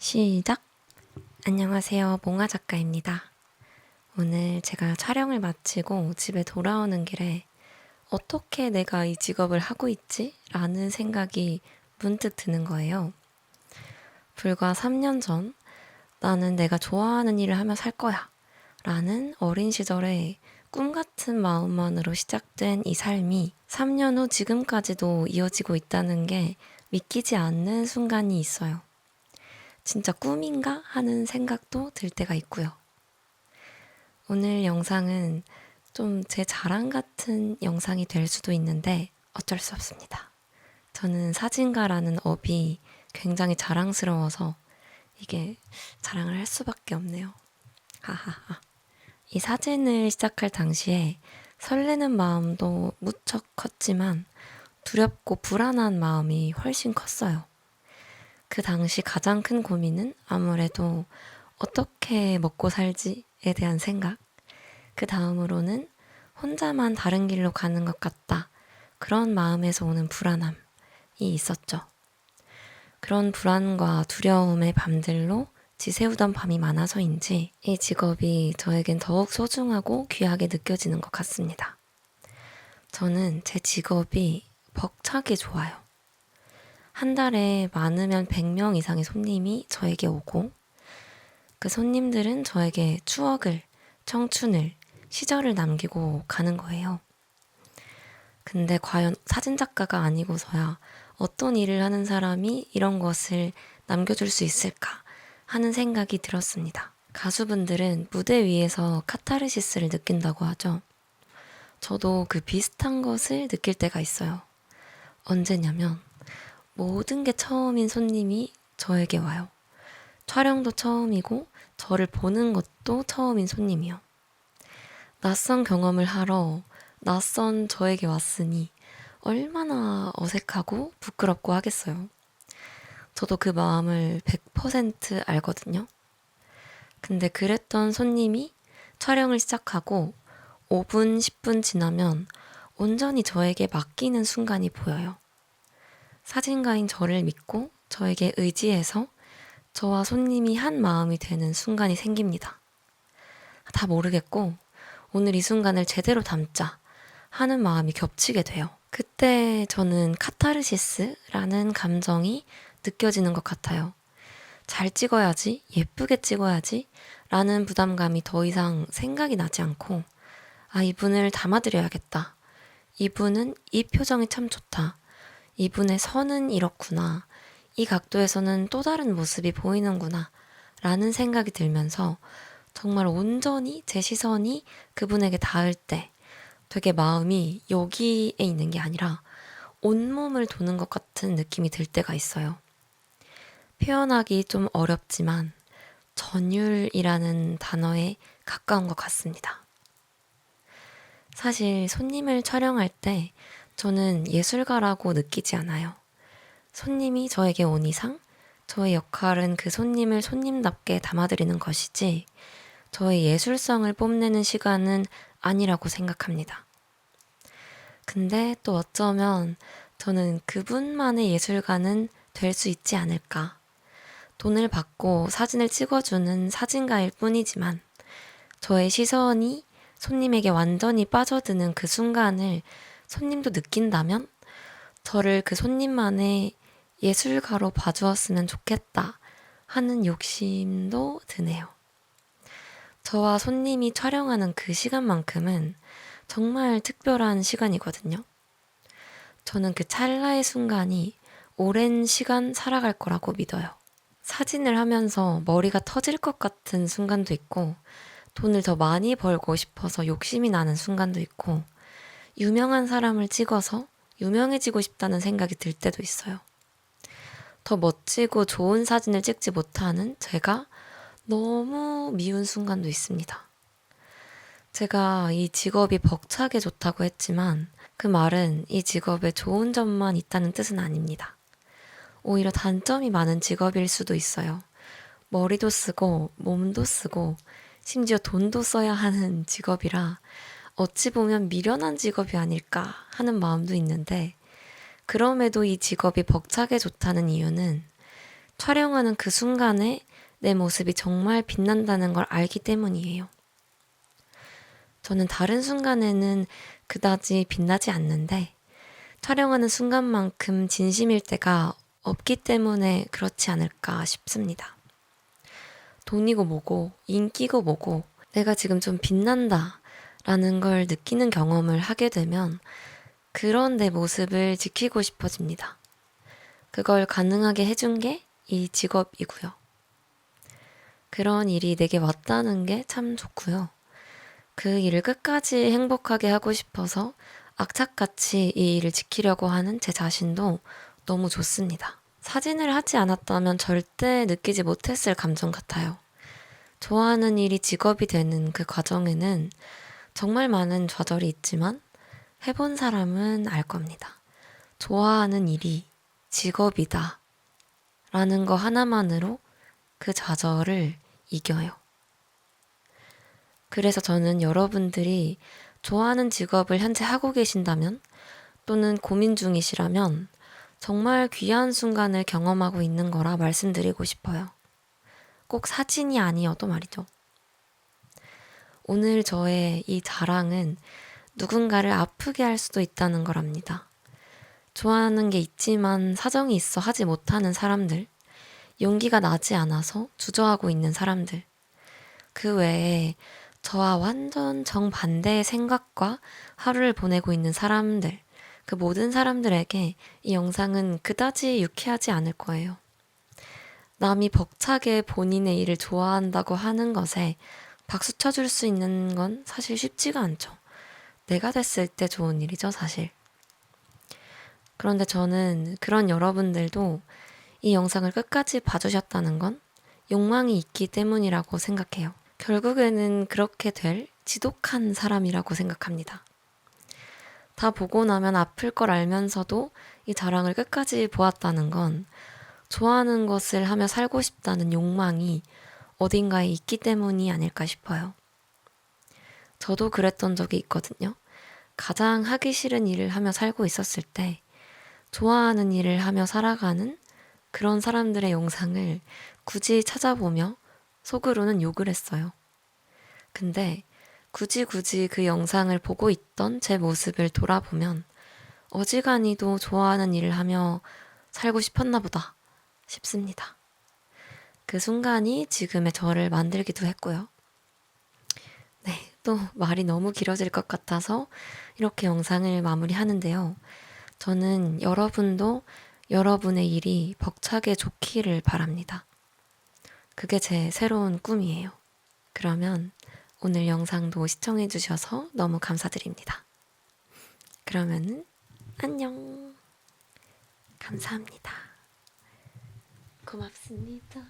시작! 안녕하세요. 몽아 작가입니다. 오늘 제가 촬영을 마치고 집에 돌아오는 길에 어떻게 내가 이 직업을 하고 있지? 라는 생각이 문득 드는 거예요. 불과 3년 전 나는 내가 좋아하는 일을 하며 살 거야 라는 어린 시절에 꿈 같은 마음만으로 시작된 이 삶이 3년 후 지금까지도 이어지고 있다는 게 믿기지 않는 순간이 있어요. 진짜 꿈인가 하는 생각도 들 때가 있고요. 오늘 영상은 좀 제 자랑 같은 영상이 될 수도 있는데 어쩔 수 없습니다. 저는 사진가라는 업이 굉장히 자랑스러워서 이게 자랑을 할 수밖에 없네요. 하하하. 이 사진을 시작할 당시에 설레는 마음도 무척 컸지만 두렵고 불안한 마음이 훨씬 컸어요. 그 당시 가장 큰 고민은 아무래도 어떻게 먹고 살지에 대한 생각. 그 다음으로는 혼자만 다른 길로 가는 것 같다. 그런 마음에서 오는 불안함이 있었죠. 그런 불안과 두려움의 밤들로 지새우던 밤이 많아서인지 이 직업이 저에겐 더욱 소중하고 귀하게 느껴지는 것 같습니다. 저는 제 직업이 벅차게 좋아요. 한 달에 많으면 100명 이상의 손님이 저에게 오고 그 손님들은 저에게 추억을, 청춘을, 시절을 남기고 가는 거예요. 근데 과연 사진작가가 아니고서야 어떤 일을 하는 사람이 이런 것을 남겨줄 수 있을까 하는 생각이 들었습니다. 가수분들은 무대 위에서 카타르시스를 느낀다고 하죠. 저도 그 비슷한 것을 느낄 때가 있어요. 언제냐면 모든 게 처음인 손님이 저에게 와요. 촬영도 처음이고 저를 보는 것도 처음인 손님이요. 낯선 경험을 하러 낯선 저에게 왔으니 얼마나 어색하고 부끄럽고 하겠어요. 저도 그 마음을 100% 알거든요. 근데 그랬던 손님이 촬영을 시작하고 5분, 10분 지나면 온전히 저에게 맡기는 순간이 보여요. 사진가인 저를 믿고 저에게 의지해서 저와 손님이 한 마음이 되는 순간이 생깁니다. 다 모르겠고 오늘 이 순간을 제대로 담자 하는 마음이 겹치게 돼요. 그때 저는 카타르시스라는 감정이 느껴지는 것 같아요. 잘 찍어야지, 예쁘게 찍어야지 라는 부담감이 더 이상 생각이 나지 않고 이분을 담아드려야겠다. 이분은 이 표정이 참 좋다. 이분의 선은 이렇구나. 이 각도에서는 또 다른 모습이 보이는구나. 라는 생각이 들면서 정말 온전히 제 시선이 그분에게 닿을 때 되게 마음이 여기에 있는 게 아니라 온몸을 도는 것 같은 느낌이 들 때가 있어요. 표현하기 좀 어렵지만 전율이라는 단어에 가까운 것 같습니다. 사실 손님을 촬영할 때 저는 예술가라고 느끼지 않아요. 손님이 저에게 온 이상 저의 역할은 그 손님을 손님답게 담아드리는 것이지 저의 예술성을 뽐내는 시간은 아니라고 생각합니다. 근데 또 어쩌면 저는 그분만의 예술가는 될 수 있지 않을까. 돈을 받고 사진을 찍어주는 사진가일 뿐이지만 저의 시선이 손님에게 완전히 빠져드는 그 순간을 손님도 느낀다면 저를 그 손님만의 예술가로 봐주었으면 좋겠다 하는 욕심도 드네요. 저와 손님이 촬영하는 그 시간만큼은 정말 특별한 시간이거든요. 저는 그 찰나의 순간이 오랜 시간 살아갈 거라고 믿어요. 사진을 하면서 머리가 터질 것 같은 순간도 있고 돈을 더 많이 벌고 싶어서 욕심이 나는 순간도 있고 유명한 사람을 찍어서 유명해지고 싶다는 생각이 들 때도 있어요. 더 멋지고 좋은 사진을 찍지 못하는 제가 너무 미운 순간도 있습니다. 제가 이 직업이 벅차게 좋다고 했지만 그 말은 이 직업에 좋은 점만 있다는 뜻은 아닙니다. 오히려 단점이 많은 직업일 수도 있어요. 머리도 쓰고 몸도 쓰고 심지어 돈도 써야 하는 직업이라 어찌 보면 미련한 직업이 아닐까 하는 마음도 있는데 그럼에도 이 직업이 벅차게 좋다는 이유는 촬영하는 그 순간에 내 모습이 정말 빛난다는 걸 알기 때문이에요. 저는 다른 순간에는 그다지 빛나지 않는데 촬영하는 순간만큼 진심일 때가 없기 때문에 그렇지 않을까 싶습니다. 돈이고 뭐고 인기고 뭐고 내가 지금 좀 빛난다 라는 걸 느끼는 경험을 하게 되면 그런 내 모습을 지키고 싶어집니다. 그걸 가능하게 해준 게 이 직업이고요. 그런 일이 내게 왔다는 게 참 좋고요. 그 일을 끝까지 행복하게 하고 싶어서 악착같이 이 일을 지키려고 하는 제 자신도 너무 좋습니다. 사진을 하지 않았다면 절대 느끼지 못했을 감정 같아요. 좋아하는 일이 직업이 되는 그 과정에는 정말 많은 좌절이 있지만 해본 사람은 알 겁니다. 좋아하는 일이 직업이다 라는 거 하나만으로 그 좌절을 이겨요. 그래서 저는 여러분들이 좋아하는 직업을 현재 하고 계신다면 또는 고민 중이시라면 정말 귀한 순간을 경험하고 있는 거라 말씀드리고 싶어요. 꼭 사진이 아니어도 말이죠. 오늘 저의 이 자랑은 누군가를 아프게 할 수도 있다는 걸 압니다. 좋아하는 게 있지만 사정이 있어 하지 못하는 사람들, 용기가 나지 않아서 주저하고 있는 사람들, 그 외에 저와 완전 정반대의 생각과 하루를 보내고 있는 사람들, 그 모든 사람들에게 이 영상은 그다지 유쾌하지 않을 거예요. 남이 벅차게 본인의 일을 좋아한다고 하는 것에 박수 쳐줄 수 있는 건 사실 쉽지가 않죠. 내가 됐을 때 좋은 일이죠, 사실. 그런데 저는 그런 여러분들도 이 영상을 끝까지 봐주셨다는 건 욕망이 있기 때문이라고 생각해요. 결국에는 그렇게 될 지독한 사람이라고 생각합니다. 다 보고 나면 아플 걸 알면서도 이 자랑을 끝까지 보았다는 건 좋아하는 것을 하며 살고 싶다는 욕망이 어딘가에 있기 때문이 아닐까 싶어요. 저도 그랬던 적이 있거든요. 가장 하기 싫은 일을 하며 살고 있었을 때 좋아하는 일을 하며 살아가는 그런 사람들의 영상을 굳이 찾아보며 속으로는 욕을 했어요. 근데 굳이 그 영상을 보고 있던 제 모습을 돌아보면 어지간히도 좋아하는 일을 하며 살고 싶었나 보다 싶습니다. 그 순간이 지금의 저를 만들기도 했고요. 네, 또 말이 너무 길어질 것 같아서 이렇게 영상을 마무리하는데요. 저는 여러분도 여러분의 일이 벅차게 좋기를 바랍니다. 그게 제 새로운 꿈이에요. 그러면 오늘 영상도 시청해주셔서 너무 감사드립니다. 그러면은 안녕. 감사합니다. 고맙습니다.